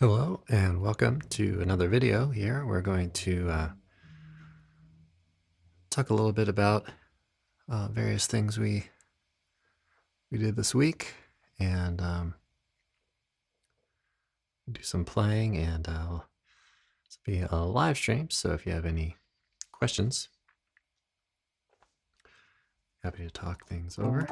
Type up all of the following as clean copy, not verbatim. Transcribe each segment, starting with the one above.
Hello and welcome to another video here. We're going to talk a little bit about various things we did this week and do some playing, and this will be a live stream, so if you have any questions, happy to talk things over.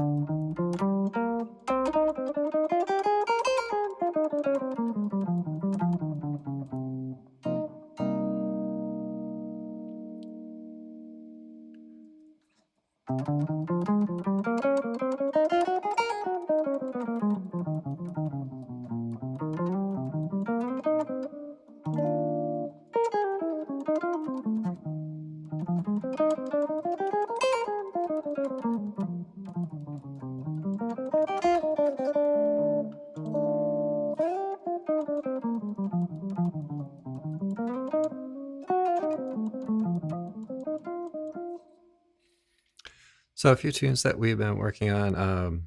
So a few tunes that we've been working on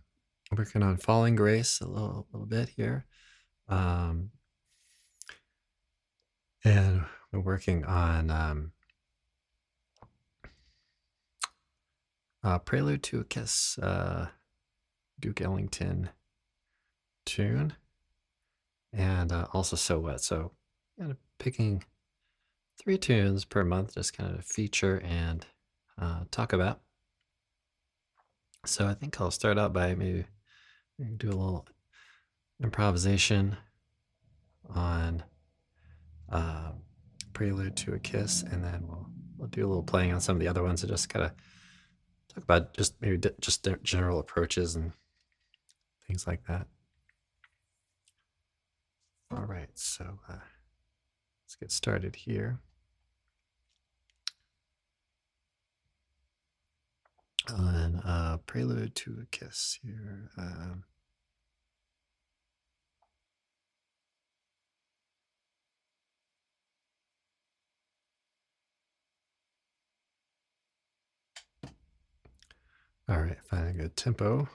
Falling Grace a little bit here. And we're working on Prelude to a Kiss, Duke Ellington tune, and also So What. So kind of picking 3 tunes per month, just kind of feature and talk about. So I think I'll start out by maybe do a little improvisation on Prelude to a Kiss, and then we'll do a little playing on some of the other ones and just kind of talk about just maybe just general approaches and things like that. All right, so let's get started here. On Prelude to a Kiss here. All right, find a good tempo.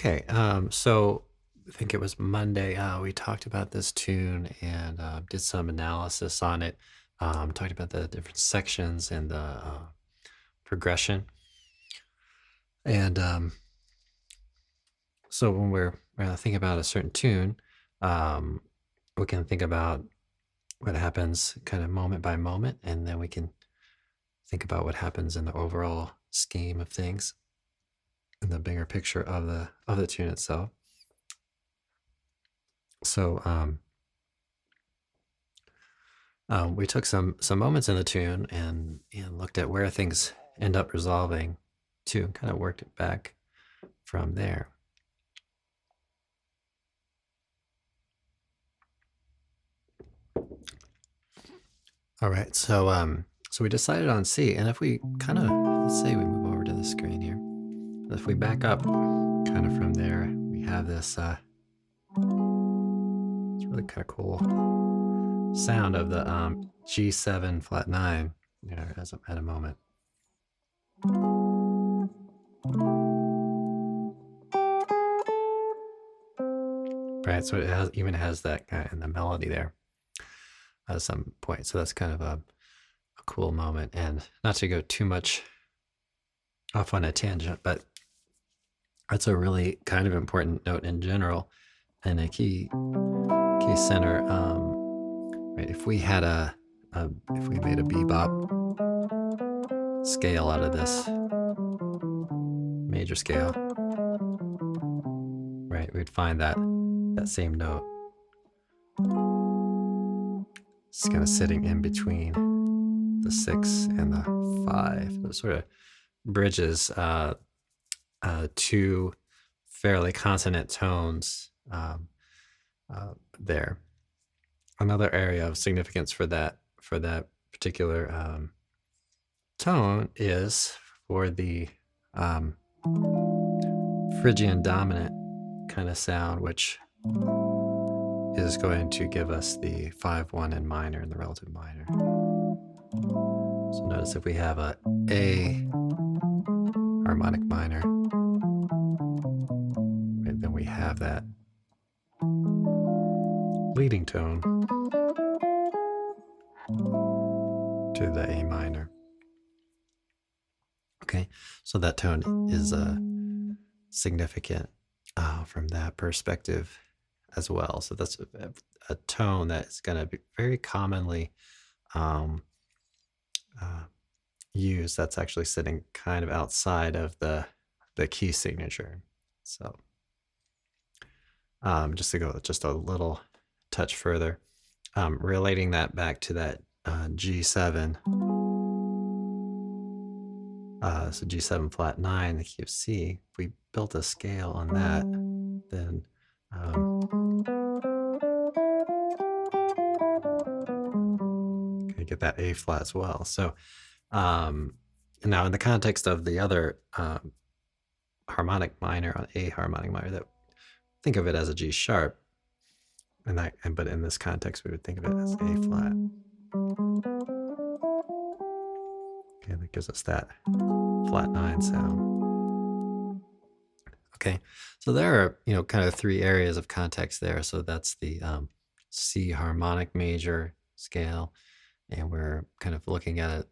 Okay, so I think it was Monday. We talked about this tune and did some analysis on it. Talked about the different sections and the progression. And so when we're thinking about a certain tune, um, we can think about what happens kind of moment by moment, and then we can think about what happens in the overall scheme of things, in the bigger picture of the tune itself. So we took some moments in the tune and looked at where things end up resolving to, and kind of worked it back from there. All right, so we decided on C, and if we kind of, let's say we move over to the screen here, if we back up kind of from there, we have this it's really kind of cool sound of the G7 flat 9 there as at a moment. Right, so it even has that kind of in the melody there at some point. So that's kind of a cool moment. And not to go too much off on a tangent, but that's a really kind of important note in general and a key center. Right, if we had if we made a bebop scale out of this major scale, right, we'd find that same note. It's kind of sitting in between the 6 and the 5. It sort of bridges two fairly consonant tones there. Another area of significance for that particular tone is for the Phrygian dominant kind of sound, which is going to give us the 5-1 in minor in the relative minor. So notice if we have a harmonic minor, right, then we have that leading tone to the A minor. Okay, so that tone is significant from that perspective as well. So that's a tone that is going to be very commonly used. That's actually sitting kind of outside of the key signature. So just to go just a little touch further, relating that back to that G7. So G7 flat 9, the key of C. If we built a scale on that, then get that A flat as well. So now in the context of the other harmonic minor on A harmonic minor, that think of it as a G sharp, but in this context we would think of it as A flat. Okay, that gives us that flat 9 sound. Okay, so there are kind of 3 areas of context there. So that's the C harmonic major scale, and we're kind of looking at it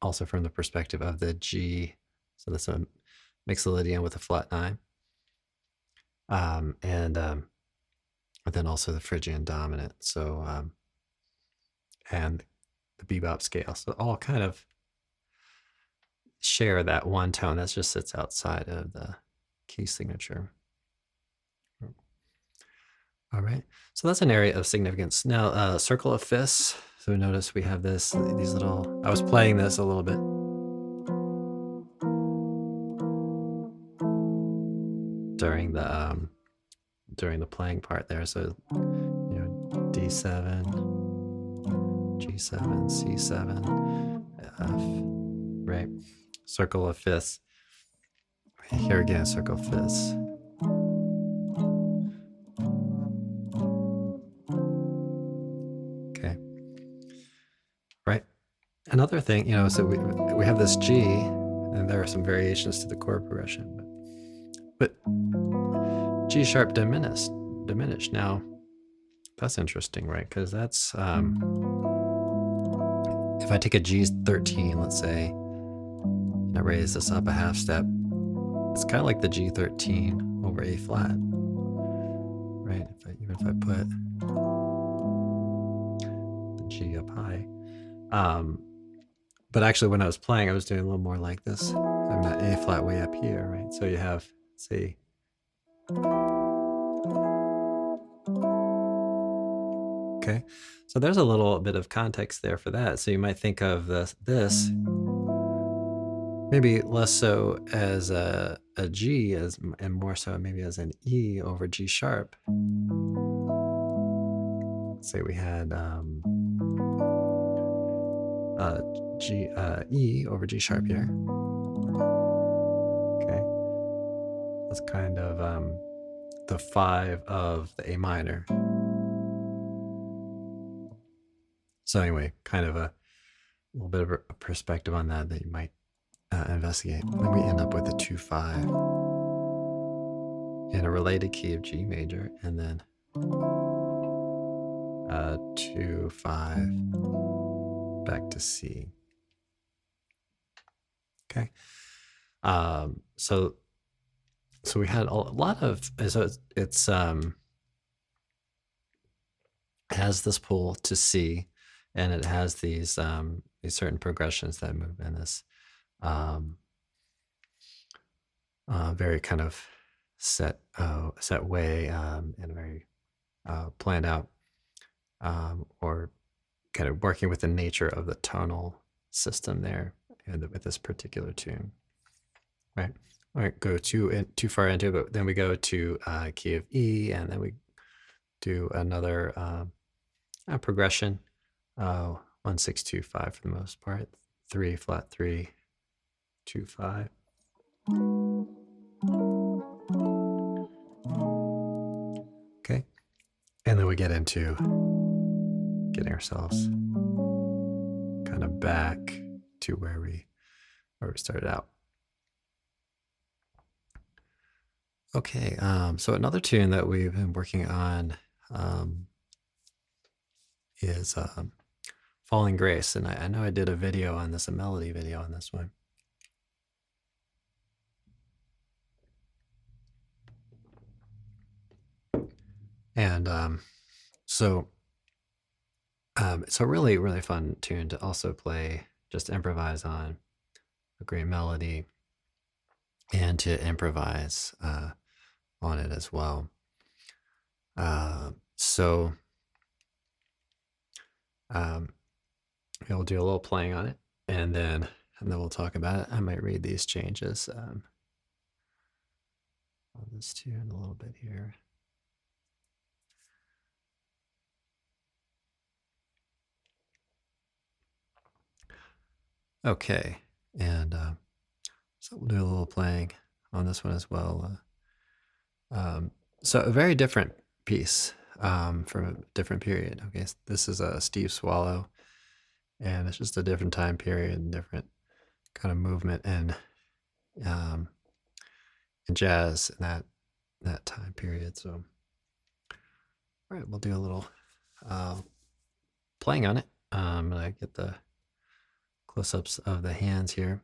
also from the perspective of the G. So that's a mixolydian with a flat 9, and then also the Phrygian dominant. So and the bebop scale. So all kind of share that one tone that just sits outside of the key signature. All right, so that's an area of significance. Now, circle of fifths. So notice we have these little, I was playing this a little bit. During the playing part there. So, D7, G7, C7, F, right? Circle of fifths. Here again, circle of fifths. Okay. Right. Another thing, so we have this G, and there are some variations to the chord progression, but G sharp diminished. Now, that's interesting, right? Because that's, if I take a G13, let's say, and I raise this up a half step, it's kind of like the G13 over A flat, right? Even if I put the G up high. But actually when I was playing, I was doing a little more like this. Having that A flat way up here, right? So you have, say, okay. So there's a little bit of context there for that. So you might think of this maybe less so as a G and more so maybe as an E over G sharp. Let's say we had E over G sharp here. Okay, that's kind of the 5 of the A minor. So anyway, kind of a little bit of a perspective on that you might investigate. Then we end up with a 2-5 in a related key of G major, and then 2-5 back to C. Okay. So we had a lot of, so it's has this pull to C, and it has these certain progressions that move in this very kind of set way, and very planned out, or kind of working with the nature of the tonal system there with this particular tune, right? I won't go too far into it, but then we go to key of E, and then we do another progression, 1 6 2 5 for the most part, 3 flat 3 2 5. Okay, and then we get into getting ourselves kind of back to where we started out. Okay, so another tune that we've been working on is Falling Grace, and I know I did a video on this, a melody video on this one. And so it's a really, really fun tune to also play, just improvise on a great melody, and to improvise on it as well. So we'll do a little playing on it, and then we'll talk about it. I might read these changes on this tune a little bit here. Okay, and so we'll do a little playing on this one as well. So a very different piece from a different period. Okay, so this is a Steve Swallow, and it's just a different time period and different kind of movement and jazz in that time period. So, all right, we'll do a little playing on it. I'm gonna get the close-ups of the hands here.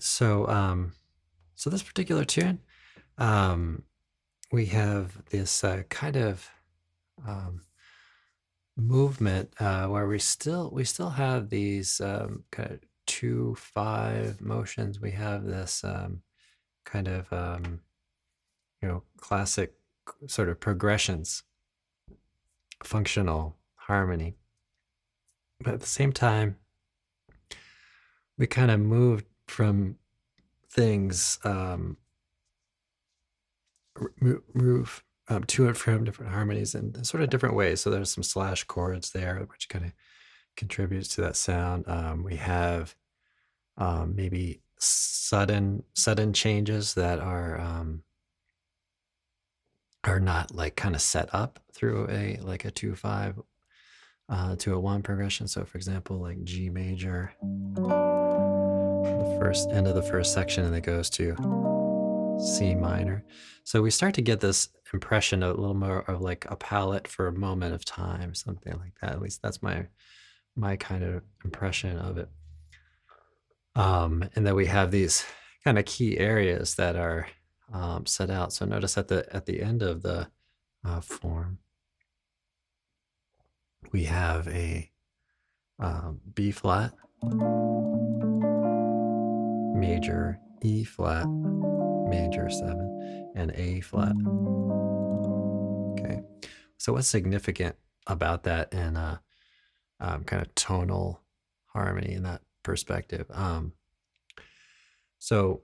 So this particular tune, um, we have this kind of um, movement where we still have these kind of 2/5 motions. We have this kind of classic sort of progressions, functional harmony. But at the same time, we kind of moved from things move to and from different harmonies in sort of different ways. So there's some slash chords there, which kind of contributes to that sound. We have maybe sudden changes that are not like kind of set up through a like a 2/5 to a 1 progression. So for example, like G major, the first end of the first section, and it goes to C minor. So we start to get this impression of a little more of like a palette for a moment of time, something like that. At least that's my kind of impression of it. And then we have these kind of key areas that are set out. So notice at the end of the form, we have a B flat, major, E flat, major 7, and A flat. Okay, so what's significant about that in kind of tonal harmony in that perspective? So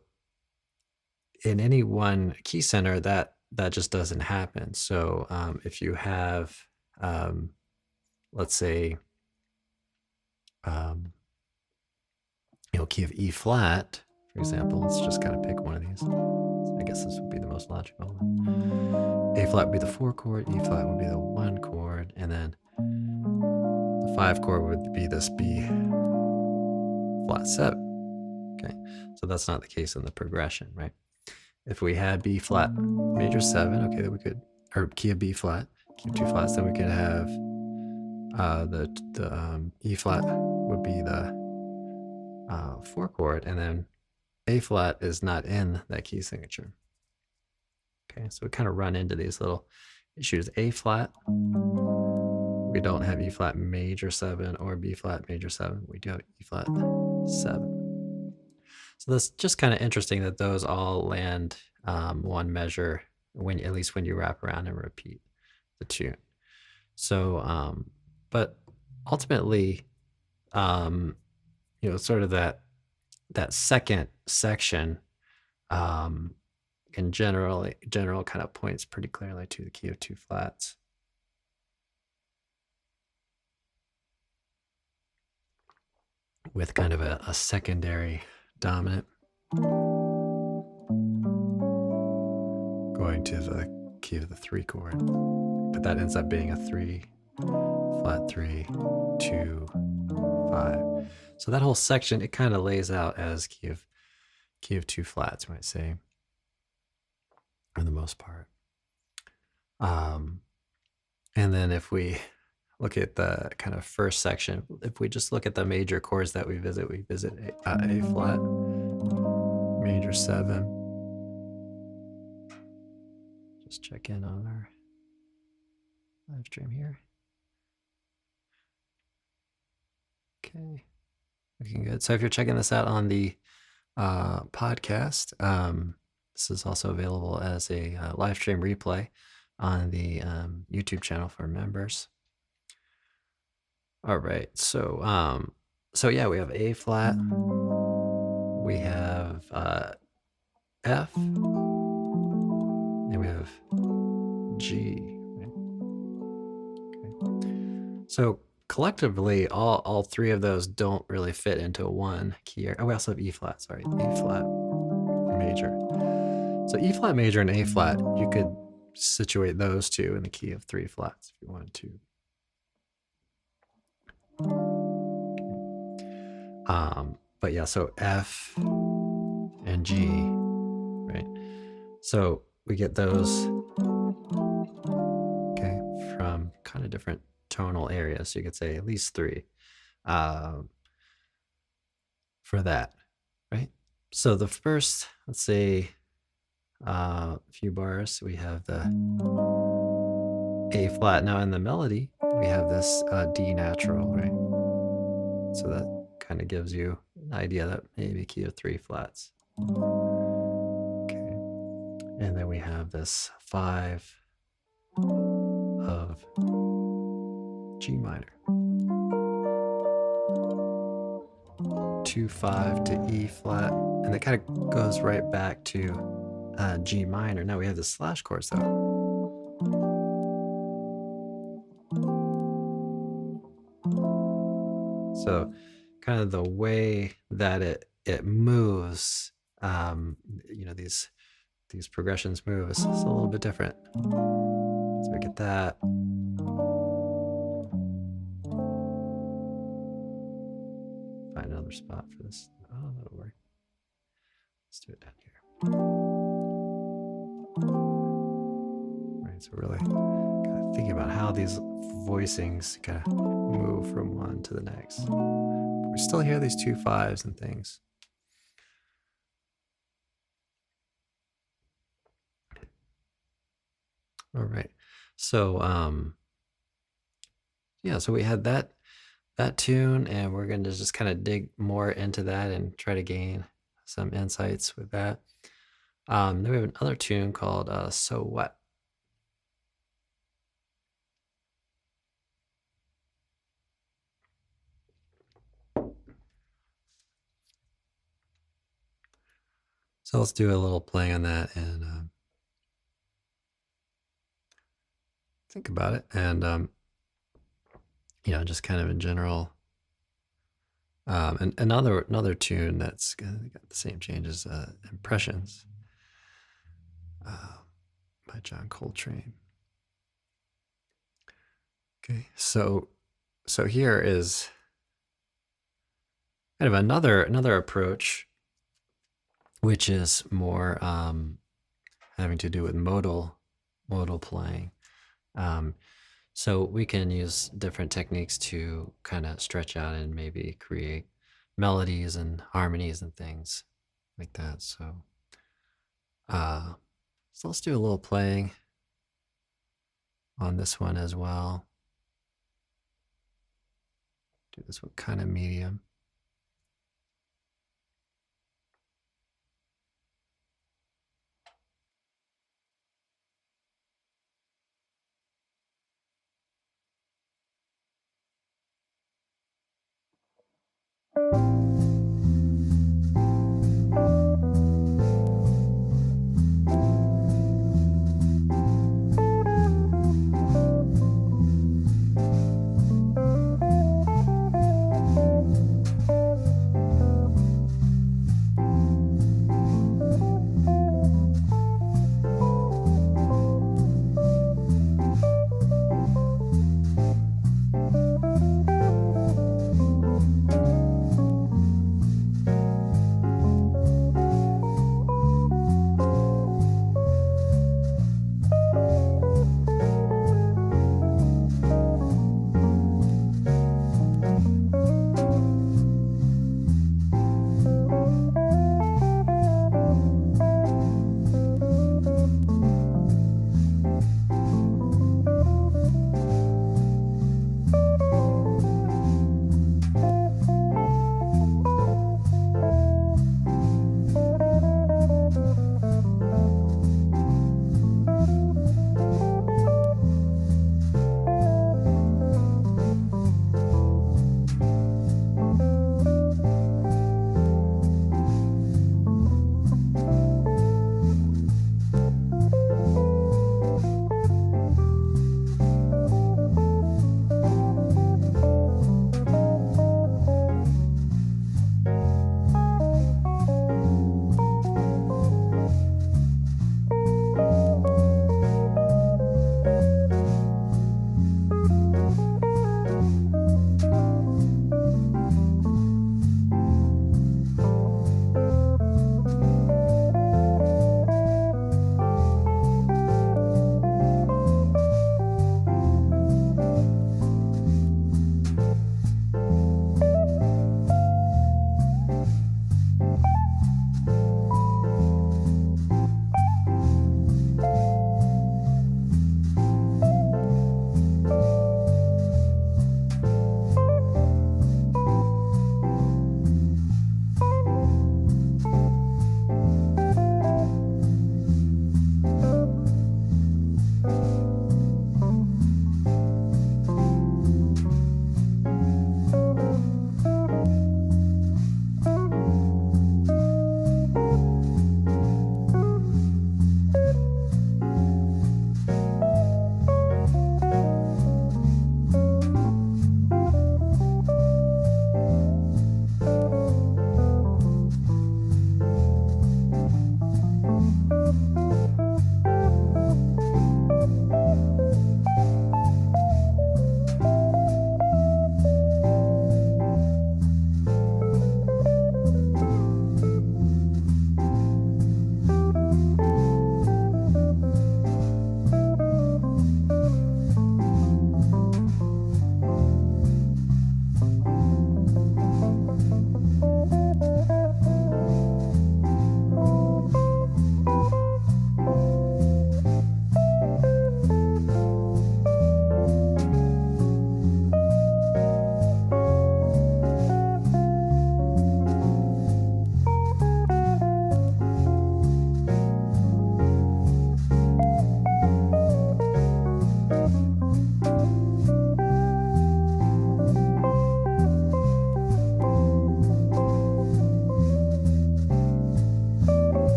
in any one key center, that just doesn't happen. So if you have, let's say, key of E flat, for example, let's just kind of pick one of these. I guess this would be the most logical one. A flat would be the 4 chord, E flat would be the 1 chord, and then the 5 chord would be this B flat 7. Okay, so that's not the case in the progression, right? If we had B flat major 7, okay, then we could, or key of B flat, key of 2 flats, then we could have the E flat would be the 4 chord, and then A flat is not in that key signature. Okay, so we kind of run into these little issues. A flat, we don't have E flat major 7 or B flat major 7. We do have E flat 7. So that's just kind of interesting that those all land one measure at least when you wrap around and repeat the tune. So, but ultimately, sort of that second section, in general kind of points pretty clearly to the key of 2 flats. With kind of a secondary dominant going to the key of the 3 chord, but that ends up being a 3, flat 3, 2, 5. So that whole section, it kind of lays out as key of 2 flats, you might say, for the most part. And then if we look at the kind of first section, if we just look at the major chords that we visit A flat, major 7. Just check in on our live stream here. Okay, looking good. So if you're checking this out on the podcast, this is also available as a live stream replay on the YouTube channel for members. All right, so yeah, we have A flat, we have F, and we have G. Right? Okay. So collectively, all three of those don't really fit into one key area. Oh, we also have E flat. Sorry, E flat major. So E flat major and A flat, you could situate those two in the key of 3 flats if you wanted to. But yeah, so F and G, right? So we get those, okay, from kind of different tonal areas. So you could say at least 3 for that, right? So the first, let's say, few bars, we have the A flat. Now in the melody, we have this D natural, right? So that kind of gives you an idea that maybe key of 3 flats. Okay. And then we have this 5 of G minor. 2, 5 to E flat. And that kind of goes right back to G minor. Now we have the slash chords though. So kind of the way that it moves, you know, these progressions move is a little bit different. So we get that. Find another spot for this. Oh, that'll work. Let's do it down here. Right, so really kind of thinking about how these voicings kind of move from one to the next. We still hear these 2 5s and things. All right. So yeah, so we had that tune, and we're going to just kind of dig more into that and try to gain some insights with that. Then we have another tune called So What. So let's do a little play on that and think about it, and you know, just kind of in general. And another tune that's got the same changes, Impressions, by John Coltrane. Okay, so here is kind of another approach, which is more having to do with modal playing. So we can use different techniques to kind of stretch out and maybe create melodies and harmonies and things like that. So let's do a little playing on this one as well. Do this one kind of medium.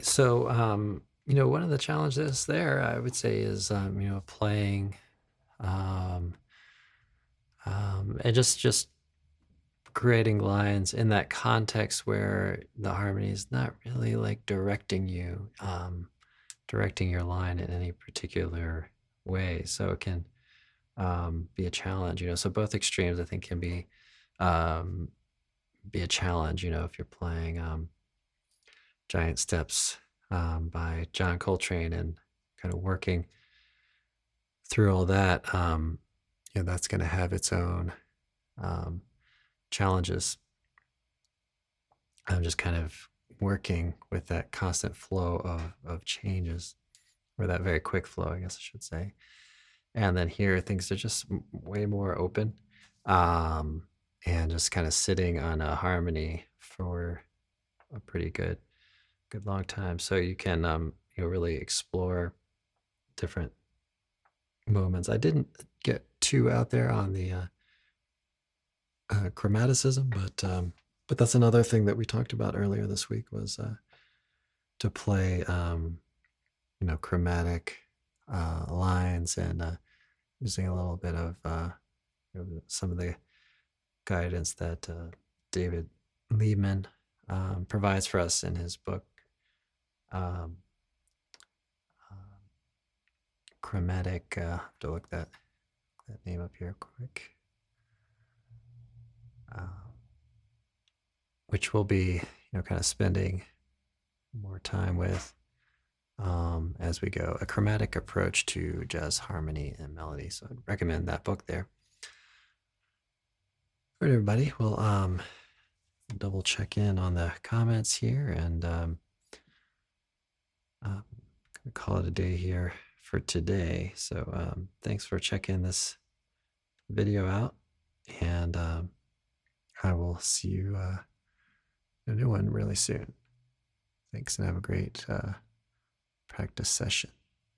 So, one of the challenges there, I would say, is playing, um, and just creating lines in that context where the harmony is not really like directing your line in any particular way. So it can be a challenge. So both extremes, I think, can um, be a challenge. If you're playing Giant Steps by John Coltrane and kind of working through all that, that's going to have its own um, challenges. I'm just kind of working with that constant flow of changes, or that very quick flow, I guess I should say. And then here, things are just way more open, um, and just kind of sitting on a harmony for a pretty good long time. So you can really explore different moments. I didn't get too out there on the chromaticism, but that's another thing that we talked about earlier this week was to play chromatic lines and using a little bit of some of the guidance that David Liebman provides for us in his book, um, uh, Chromatic. I have to look that name up here quick. Which we'll be, kind of spending more time with as we go. A Chromatic Approach to Jazz Harmony and Melody. So I'd recommend that book there. All right, everybody. We'll double check in on the comments here, and I'm gonna call it a day here for today. So thanks for checking this video out, and I will see you in a new one really soon. Thanks, and have a great practice session.